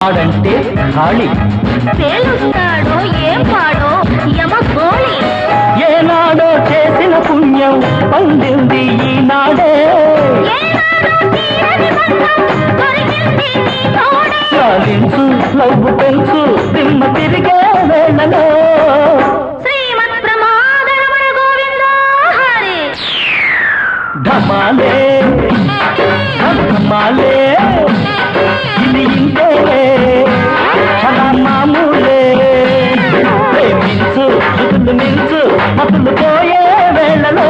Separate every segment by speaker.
Speaker 1: ఆడంటే ఖాళీ
Speaker 2: తేలుస్తాడో ఏం పాడో యమ గోళి
Speaker 1: ఏనాడో చేసిన పుణ్యం పండింది ఈనాడే చాలించు లవ్వు పెంచు దిమ్మ తిరిగే వేళలో
Speaker 2: శ్రీమత్ ప్రమాదరమణ గోవింద హరి
Speaker 1: ధమాలే ధమాలే ఇది ఇంతేలే చాలా మామూలే ప్రేమించు రుతులు మించు మతులు పోయే వేళలో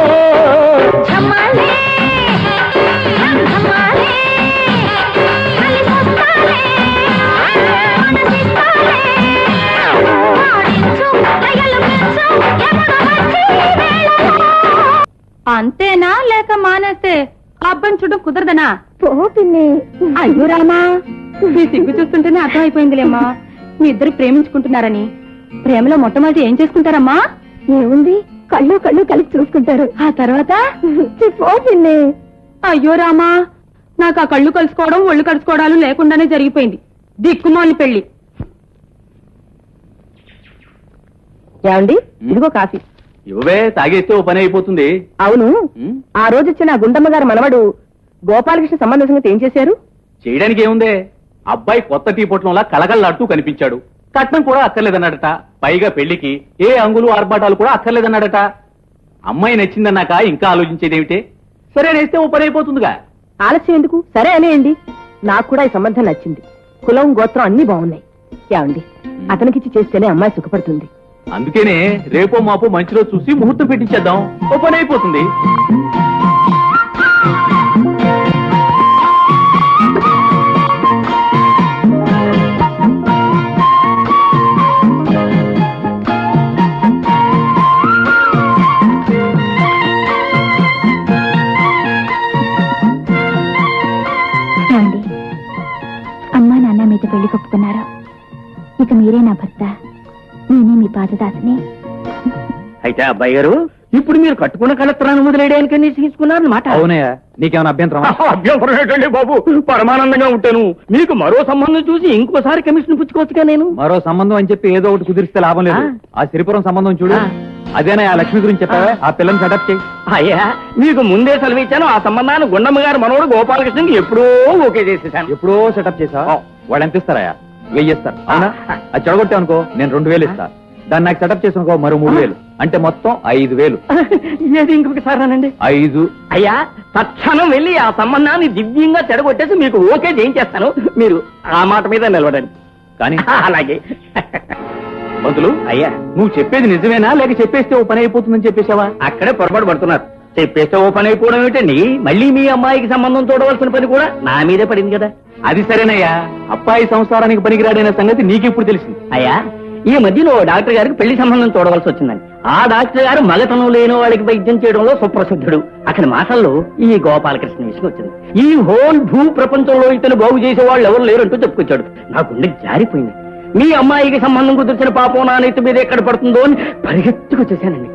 Speaker 2: ఝమాలే ఝమాలే కలిసొస్తాలే మనసిస్తాలే ఆడించు లయలు మించు యమున వచ్చే వేళలో. అంతేనా లేక మానేస్తే అబ్బని చూడడం కుదరదనా?
Speaker 3: పిన్ని.
Speaker 2: అయ్యో రామా, మీ సిగ్గు చూస్తుంటేనే అర్థమైపోయిందిలేమ్మా మీ ఇద్దరు ప్రేమించుకుంటున్నారని. ప్రేమలో మొట్టమొదటి ఏం చేసుకుంటారమ్మా?
Speaker 3: ఏముంది, కళ్ళు కళ్ళు కలిసి చూసుకుంటారు.
Speaker 2: ఆ తర్వాత
Speaker 3: పిన్ని.
Speaker 2: అయ్యో రామా, నాకు ఆ కళ్ళు కలుసుకోవడం ఒళ్ళు కలుసుకోవడాలు లేకుండానే జరిగిపోయింది. దిక్కుమాలి పెళ్లి.
Speaker 3: ఏమండి, ఇదిగో కాఫీ.
Speaker 1: ఇవే తాగేస్తే ఓ పని అయిపోతుంది.
Speaker 3: అవును, ఆ రోజు వచ్చిన గుండమ్మ గారి మనవడు గోపాలకృష్ణ సంబంధ సంగతి ఏం చేశారు?
Speaker 1: చేయడానికి ఏముందే, అబ్బాయి కొత్త టీ పొట్లంలా కళకళలాడుతూ కనిపించాడు. కట్నం కూడా అక్కర్లేదన్నాడట. పైగా పెళ్లికి ఏ అంగులు ఆర్భాటాలు కూడా అక్కర్లేదన్నాడట. అమ్మాయి నచ్చిందన్నాక ఇంకా ఆలోచించేదేమిటే? సరే నేస్తే ఓ పని అయిపోతుందిగా.
Speaker 3: ఆలస్యం ఎందుకు, సరే అనేయండి. నాకు కూడా ఈ సంబంధం నచ్చింది. కులం గోత్రం అన్ని బాగున్నాయి. ఏమండి, అతనికిచ్చి చేస్తేనే అమ్మాయి సుఖపడుతుంది.
Speaker 1: అందుకేనే రేపో మాపో మంచి రోజు చూసి ముహూర్తం పెట్టించేద్దాం, ఓ పని అయిపోతుంది.
Speaker 4: ఏమండి, అమ్మా నాన్న మీతో పెళ్లి కొప్పుకున్నారు. ఇక మీరే నా భర్త, నేనే మీ పాదదాసిని.
Speaker 5: అయితే అబ్బాయి గారు, ఇప్పుడు మీరు కట్టుకున్న కళత్రాన్ని వదిలేయడానికి తీసుకున్నారన్నమాట.
Speaker 1: అవునయ్యా, నీకేమైనా అభ్యంతరం?
Speaker 5: అభ్యంతరం ఏంటండి బాబు, పరమానందంగా ఉంటాను. మీకు మరో సంబంధం చూసి ఇంకోసారి కమిషన్ పుచ్చుకోవచ్చుగా నేను.
Speaker 1: మరో సంబంధం అని చెప్పి ఏదో ఒకటి కుదిరిస్తే లాభం లేదు. ఆ సిరిపురం సంబంధం చూడు. అదేనా ఆ లక్ష్మి గురించి చెప్పావే, ఆ పిల్లని సెటప్ చేయి.
Speaker 5: అయ్యా, మీకు ముందే సెలవిచ్చాను. ఆ సంబంధాన్ని గుండమ్మ గారు మనోడు గోపాలకృష్ణకి ఎప్పుడో ఓకే చేసేసాను.
Speaker 1: ఎప్పుడో సెటప్ చేసా. వాడు ఎంత ఇస్తారా? 1000 ఇస్తారు. అవునా? అది చెడగొట్టే అనుకో, నేను 2000 ఇస్తా. దాన్ని నాకు సెటప్ చేసి అనుకో, మరో 3000. అంటే మొత్తం 5000.
Speaker 5: ఏది ఇంకొకసారి రానండి.
Speaker 1: 5.
Speaker 5: అయ్యా, తక్షణం వెళ్ళి ఆ సంబంధాన్ని దివ్యంగా చెడగొట్టేసి మీకు ఓకే చేయించేస్తాను. మీరు ఆ మాట మీద నిలబడండి.
Speaker 1: కానీ
Speaker 5: అలాగే.
Speaker 1: మంతులు,
Speaker 5: అయ్యా,
Speaker 1: నువ్వు చెప్పేది నిజమేనా లేక చెప్పేస్తే ఓ పని అయిపోతుందని చెప్పేశావా?
Speaker 5: అక్కడే పొరపాటు పడుతున్నారు. చెప్పేస్తే ఓ పని అయిపోవడం ఏమిటండి? మళ్ళీ మీ అమ్మాయికి సంబంధం చూడవలసిన పని కూడా నా మీదే పడింది కదా.
Speaker 1: అది సరేనయ్యా, అబ్బాయి సంసారానికి పనికిరాడైన సంగతి నీకెప్పుడు తెలిసింది?
Speaker 5: అయ్యా, ఈ మధ్యలో డాక్టర్ గారికి పెళ్లి సంబంధం చూడవలసి వచ్చిందండి. ఆ డాక్టర్ గారు మగతనం లేని వాళ్ళకి వైద్యం చేయడంలో సుప్రసిద్ధుడు. అక్కడి మాటల్లో ఈ గోపాలకృష్ణ విషయం వచ్చింది. ఈ హోల్ భూ ప్రపంచంలో ఇతను బాగు చేసే వాళ్ళు ఎవరు లేరంటూ చెప్పుకొచ్చాడు. నా గుండె జారిపోయింది. మీ అమ్మాయికి సంబంధం కుదిర్చిన పాపం నా నెత్తి మీద ఎక్కడ పడుతుందో అని పరిగెత్తుకొచ్చేసానండి.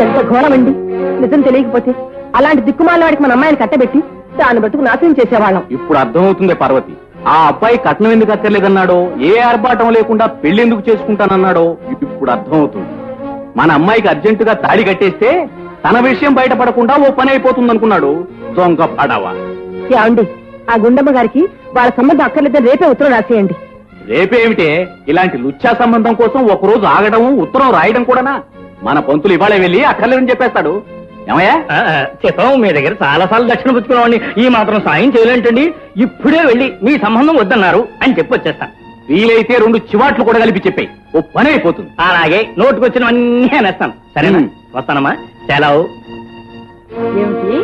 Speaker 3: ఎంత ఘోరమండి, నిజం తెలియకపోతే అలాంటి దిక్కుమాల వాడికి మన అమ్మాయిని కట్టబెట్టి దాన్ని బతుకు నాశనం చేసేవాళ్ళం.
Speaker 1: ఇప్పుడు అర్థమవుతుంది పార్వతి. ఆ అబ్బాయి కట్నం ఎందుకు అక్కర్లేదన్నాడో, ఏ ఆర్భాటం లేకుండా పెళ్లి ఎందుకు చేసుకుంటానన్నాడో ఇప్పుడు అర్థమవుతుంది. మన అమ్మాయికి అర్జెంటుగా తాళి కట్టేస్తే తన విషయం బయటపడకుండా ఓ పని అయిపోతుంది అనుకున్నాడు. దొంగ పడవా.
Speaker 3: ఏమండి, ఆ గుండమ్మ గారికి వాళ్ళ సంబంధం అక్కర్లేదని రేపే ఉత్తరం రాసేయండి.
Speaker 1: రేపేమిటే, ఇలాంటి లుచ్చా సంబంధం కోసం ఒకరోజు ఆగడం, ఉత్తరం రాయడం కూడానా? మన పంతులు ఇవాళ వెళ్ళి అక్కర్లేదని చెప్పేస్తాడు. ఏమయ్యా,
Speaker 5: చిత్తం మీ దగ్గర చాలా సార్లు దక్షిణ పుచ్చుకున్నామండి. ఈ మాత్రం సాయం చేయలేంటండి. ఇప్పుడే వెళ్ళి మీ సంబంధం వద్దన్నారు అని చెప్పి వచ్చేస్తాను.
Speaker 1: వీలైతే 2 చివాట్లు కూడా కలిపి చెప్పాయి, ఓ పని అయిపోతుంది.
Speaker 5: అలాగే, నోటుకొచ్చినవన్నీ అనేస్తాను. సరేనా? వస్తానమ్మా, సెలవు.
Speaker 6: ఏమిటి,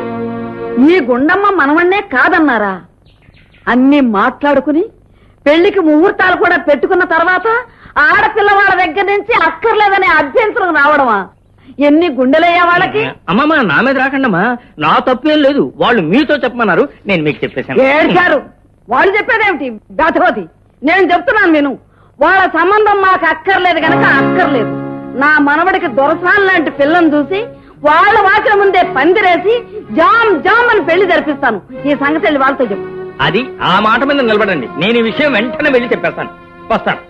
Speaker 6: ఈ గుండమ్మ మనవన్నే కాదన్నారా? అన్ని మాట్లాడుకుని పెళ్లికి ముహూర్తాలు కూడా పెట్టుకున్న తర్వాత ఆడపిల్ల వాళ్ళ దగ్గర నుంచి అక్కర్లేదనే అభ్యంతరం రావడమా? ఎన్ని గుండెలయ్యా వాళ్ళకి?
Speaker 5: అమ్మమ్మ, నా మీద రాకండమ్మా, నా తప్పేం లేదు. వాళ్ళు మీతో చెప్పమన్నారు, నేను మీకు చెప్పేశాను.
Speaker 6: ఏడ్చారు. వాళ్ళు చెప్పేదేమిటి బేతవతి? నేను చెప్తున్నాను విను. వాళ్ళ సంబంధం మాకు అక్కర్లేదు గనక అక్కర్లేదు. నా మనవడికి దొరసాన్ లాంటి పిల్లని చూసి వాళ్ళ వాకిల ముందే పందిరేసి జామ్ జామ్ అని పెళ్లి జరిపిస్తాను. ఈ సంగతి వాళ్ళతో చెప్పు.
Speaker 5: అది ఆ మాట మీద నిలబడండి. నేను ఈ విషయం వెంటనే వెళ్ళి చెప్పేస్తాను. వస్తాను.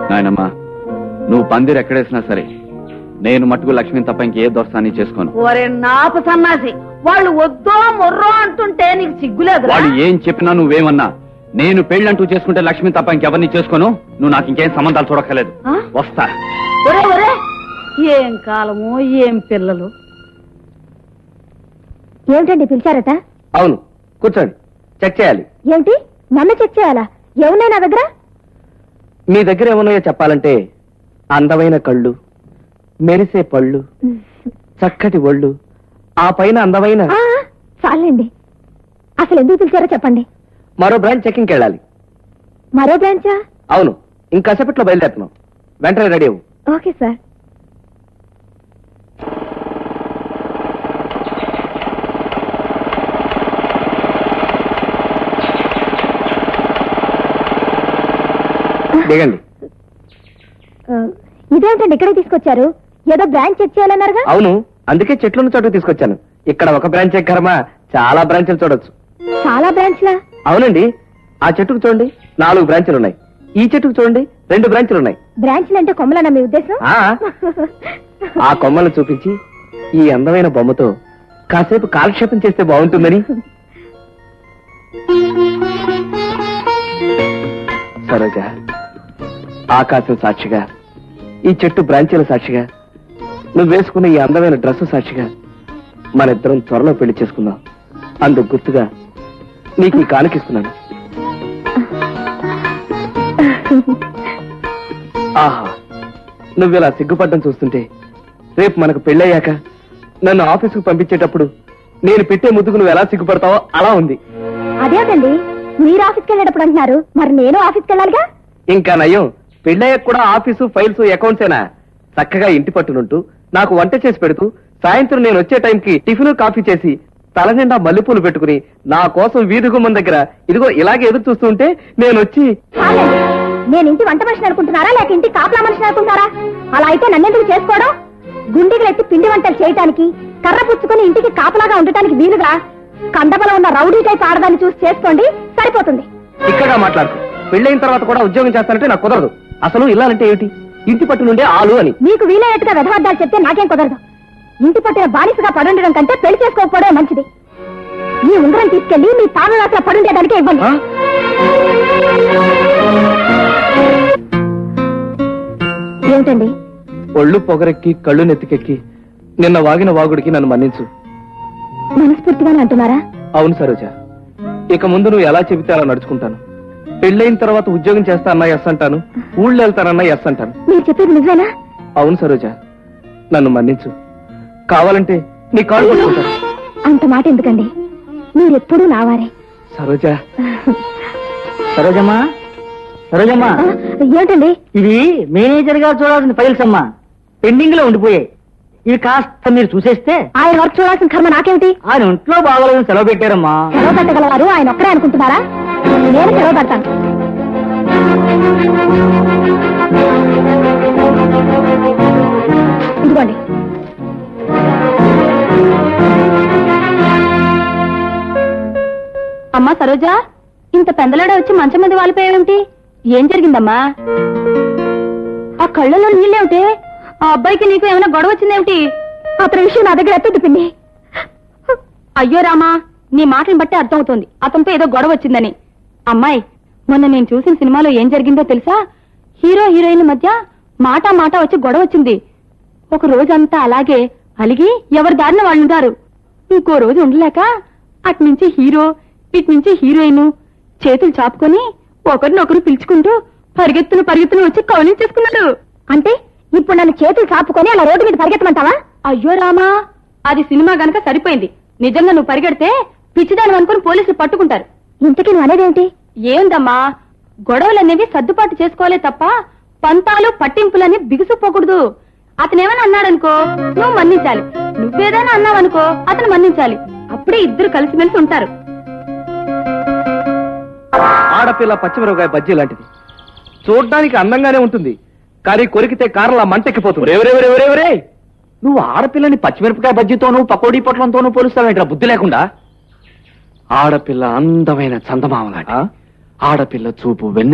Speaker 1: నాయనమ్మా, నువ్వు పందిరు ఎక్కడేసినా సరే నేను మట్టుకు లక్ష్మిని తప్ప ఇంకే దోస్తాన్ని చేసుకోను.
Speaker 6: ఓరే నాపు సన్నాసి, వాళ్ళు వద్దో మొర్రో అంటుంటే నీకు సిగ్గులేదు.
Speaker 1: వాళ్ళు ఏం చెప్పినా నువ్వేమన్నా నేను పెళ్ళంటూ చేసుకుంటే లక్ష్మిని తప్ప ఇంకెవరిని చేసుకోను. నువ్వు నాకు ఇంకేం సంబంధాలు చూడక్కర్లేదు.
Speaker 6: ఆ?
Speaker 1: వస్తా.
Speaker 6: ఒరే ఒరే, ఏం కాలము ఏం పిల్లలు.
Speaker 4: ఏమిటండి పిలిచారట?
Speaker 5: అవును, కూర్చోండి. చెక్ చేయాలి.
Speaker 4: ఏమిటి, నన్ను చెక్ చేయాలా? ఏమున్నాయి నా దగ్గర?
Speaker 5: మీ దగ్గర ఏమన్నాయో చెప్పాలంటే అందమైన కళ్ళు, మెరిసే పళ్ళు, చక్కటి ఒళ్ళు, ఆ పైన అందమైన
Speaker 4: ఆ, చాలండి. అసలు ఎందుకు పిలిచారో చెప్పండి.
Speaker 5: మరో బ్రాంచ్ చెకింగ్కి వెళ్ళాలి.
Speaker 4: మరో బ్రాంచా?
Speaker 5: అవును, ఇంకాసేపట్లో బయలుదేరుతున్నాం. వెంటనే రెడీ అవ్వు.
Speaker 4: Okay sir.
Speaker 5: దిగండి.
Speaker 4: ఇదేంటండి ఇక్కడే తీసుకొచ్చారు? ఏదో బ్రాంచ్ చెక్ చేయాలన్నారుగా?
Speaker 5: అవును, అందుకే చెట్లున్న చోటు తీసుకొచ్చాను. ఇక్కడ ఒక బ్రాంచ్ ఎక్కరమా, చాలా బ్రాంచ్లు చూడొచ్చు.
Speaker 4: చాలా బ్రాంచ్లా?
Speaker 5: అవునండి, ఆ చెట్టుకు చూడండి 4 బ్రాంచ్లు ఉన్నాయి. ఈ చెట్టుకు చూడండి 2 బ్రాంచ్లు ఉన్నాయి.
Speaker 4: బ్రాంచ్లు అంటే కొమ్మలన్నా మీ ఉద్దేశం?
Speaker 5: ఆ, ఆ కొమ్మలను చూపించి ఈ అందమైన బొమ్మతో కాసేపు కాలక్షేపం చేస్తే బాగుంటుందని. సరోజ, ఆకాశం సాక్షిగా, ఈ చెట్టు బ్రాంచీల సాక్షిగా, నువ్వు వేసుకున్న ఈ అందమైన డ్రెస్సు సాక్షిగా మన ఇద్దరం త్వరలో పెళ్లి చేసుకుందాం. అందుకు గుర్తుగా నీకు ఈ కానుకిస్తున్నాను. ఆహా, నువ్విలా సిగ్గుపడ్డం చూస్తుంటే రేపు మనకు పెళ్ళయ్యాక నన్ను ఆఫీసుకు పంపించేటప్పుడు నేను పెట్టే ముద్దుకు నువ్వు ఎలా సిగ్గుపడతావో అలా ఉంది.
Speaker 4: అదేదండి, మీరు ఆఫీస్కి వెళ్ళేటప్పుడు అంటున్నారు, మరి నేను ఆఫీస్కి వెళ్ళాలిగా?
Speaker 5: ఇంకా నయం, పెళ్ళయ్యాక కూడా ఆఫీసు ఫైల్స్ అకౌంట్సేనా? చక్కగా ఇంటి పట్టునుంటూ నాకు వంట చేసి పెడుతూ సాయంత్రం నేను వచ్చే టైంకి టిఫిన్ కాఫీ చేసి తల నిండా మల్లెపూలు పెట్టుకుని నా కోసం వీధి గుమ్మం దగ్గర ఇదిగో ఇలాగే ఎదురు చూస్తూ ఉంటే నేను వచ్చి
Speaker 4: చాలండి. నేను ఇంటి వంట మనిషిని అనుకుంటున్నారా, లేక ఇంటి కాపలా మనిషిని అనుకుంటారా? అలా అయితే నన్నెందుకు చేసుకోవడం? గుండెగలెత్తి పిండి వంటలు చేయటానికి, కర్ర పుచ్చుకొని ఇంటికి కాపలాగా ఉండటానికి వీలుగా కండబలం ఉన్న రౌడీ టైప్ ఆడదాన్ని చూసి చేసుకోండి, సరిపోతుంది.
Speaker 5: ఇక్కడ మాట్లాడుతూ పెళ్ళైన తర్వాత కూడా ఉద్యోగం చేస్తానంటే నాకు కుదరదు. అసలు ఇల్లాలంటే ఏమిటి? ఇంటి పట్టు నుండే ఆలు అని.
Speaker 4: మీకు వీలైనట్టుగా వ్యవహారాలు చెప్తే నాకేం కుదరదు. ఇంటి పట్టిన బానిసగా పడుండడం కంటే పెళ్లి చేసుకోకపోవడమే మంచిది. ఈ ఉంగరం తీసుకెళ్లి మీ తాళరాత్ర పడుండేదానికే ఇవ్వండి.
Speaker 5: ఆ?
Speaker 4: ఏమిటండి?
Speaker 5: ఒళ్ళు పొగరెక్కి కళ్ళు నెత్తికెక్కి నిన్న వాగిన వాగుడికి నన్ను మన్నించు.
Speaker 4: మనస్ఫూర్తిగానే అంటున్నారా?
Speaker 5: అవును సరోజ, ఇక ముందు నువ్వు ఎలా చెబితే అలా నడుచుకుంటాను. పెళ్ళైన తర్వాత ఉద్యోగం చేస్తా అన్నా ఎస్ అంటాను, ఊళ్ళో వెళ్తానన్నా ఎస్ అంటాను.
Speaker 4: మీరు చెప్పేది నిజమేనా?
Speaker 5: అవును సరోజ, నన్ను మన్నించు. కావాలంటే నీ కాళ్ళు పట్టుకుంటాను.
Speaker 4: అంత మాట ఎందుకండి, మీరెప్పుడూ నావారే.
Speaker 5: సరోజ. సరోజమ్మా, సరోజమ్మా,
Speaker 4: ఆ, ఏమిటండి?
Speaker 5: ఇవి మేనేజర్ గారు చూడాల్సిన ఫైల్స్ అమ్మా, పెండింగ్ లో ఉండిపోయాయి. ఇవి కాస్త మీరు చూసేస్తే.
Speaker 4: ఆయన వర్క్ చూడాల్సిన కర్మ నాకేమిటి?
Speaker 5: ఆయన ఒంట్లో బాగోలేదని సెలవు పెట్టారమ్మా.
Speaker 4: సెలవు పెట్టగలవారు ఆయన ఒక్కరే అనుకుంటున్నారా? నేను సెలవు పెడతాను. ఇదిగోండి.
Speaker 2: అమ్మా సరోజా, ఇంత పెందలాడ వచ్చి మంచం మీద వాలిపోయావేమిటి? ఏం జరిగిందమ్మా? ఆ కళ్ళలో నీళ్ళేమిటి? ఆ అబ్బాయికి నీకు ఏమైనా గొడవ వచ్చిందేమిటి?
Speaker 4: అతని విషయం నా దగ్గర ఎత్తొద్దు పిన్ని.
Speaker 2: అయ్యో రామా, నీ మాటను బట్టి అర్థమవుతోంది అతనితో ఏదో గొడవ వచ్చిందని. అమ్మాయి, మొన్న నేను చూసిన సినిమాలో ఏం జరిగిందో తెలుసా? హీరో హీరోయిన్ మధ్య మాట వచ్చి గొడవ వచ్చింది. ఒక రోజంతా అలాగే అలిగి ఎవరి దారిన వాళ్ళు ఉంటారు. ఇంకో రోజు ఉండలేక అట్నుంచి హీరో ఇట్నుంచి హీరోయిన్ చేతులు చాపుకొని ఒకరినొకరు పిలుచుకుంటూ పరిగెత్తును వచ్చి కౌలించేసుకున్నారు.
Speaker 4: అంటే ఇప్పుడు నన్ను చేతులు చాపుకొని అలా రోడ్డు మీద పరిగెత్తమంటావా?
Speaker 2: అయ్యో రామా, అది సినిమా గనక సరిపోయింది. నిజంగా నువ్వు పరిగెడితే పిచ్చిదాని అనుకుని పోలీసులు పట్టుకుంటారు.
Speaker 4: ఇంతకీ నువ్వు అనేదేంటి?
Speaker 2: ఏందమ్మా, గొడవలనేవి సర్దుబాటు చేసుకోవాలే తప్ప పంతాలు పట్టింపులని బిగుసుపోకూడదు. అతనేమైనా అన్నాడనుకో నువ్వు మన్నించాలి, నువ్వేదైనా అన్నావనుకో అతను మన్నించాలి. అప్పుడే ఇద్దరు కలిసిమెలిసి ఉంటారు.
Speaker 5: ఆడపిల్ల పచ్చిమిరపకాయ బజ్జీ లాంటిది, చూడ్డానికి అందంగానే ఉంటుంది, కానీ కొరికితే కారలా మంటెక్కిపోతుంది.
Speaker 1: ఎవరెవరెవరెవరే, నువ్వు ఆడపిల్లని పచ్చిమిరపకాయ బజ్జీతోనూ పకోడీ పొట్లంతోనూ పోలుస్తావేంట్రా బుద్ధి లేకుండా?
Speaker 7: ఆడపిల్ల అందమైన చందమామలాంటి ఆడపిల్ల చూపు వెన్నె